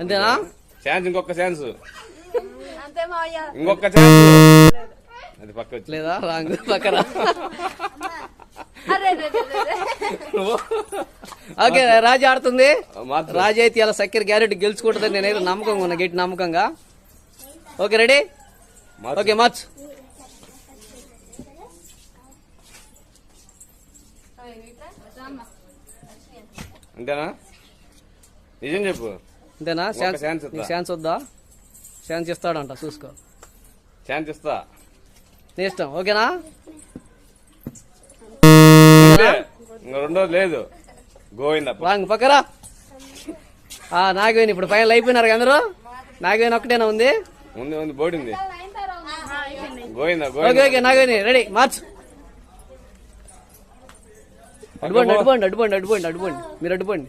అంతేనా? ఛాన్స్, ఇంకొక ఛాన్స్, అంతే మావయ్య. ఇంకొక ఛాన్స్. అది పక్క లేదా? రాంగ్, పక్కన. ఓకే, రాజు ఆడుతుంది. రాజు అయితే ఇలా సక్కర గ్యారెంటీ గెలుచుకుంటుందని నేనైతే నమ్మకంగా ఉన్నా, గట్టి నమ్మకంగా. Okay, ready? Okay, March. అంతేనా? నిజం చెప్పు. అంతేనా? ఛాన్స్ వద్దా? ఛాన్స్ ఇస్తాడంట, చూసుకో. ఛాన్స్ ఇస్తా, నీ ఇష్టం. ఓకేనా? రెండోది లేదు. గోవింద రాంగ్, పక్కరా. నాగవేణి ఇప్పుడు ఫైనల్ అయిపోయినారు అందరూ. నాగవేణి ఒక్కటేనా ఉంది? ఉంది, బోర్డింది. Govinda. Okay okay, Nagaveni ready, march. అడ్డుకోండి, మీరు అడ్డుకోండి.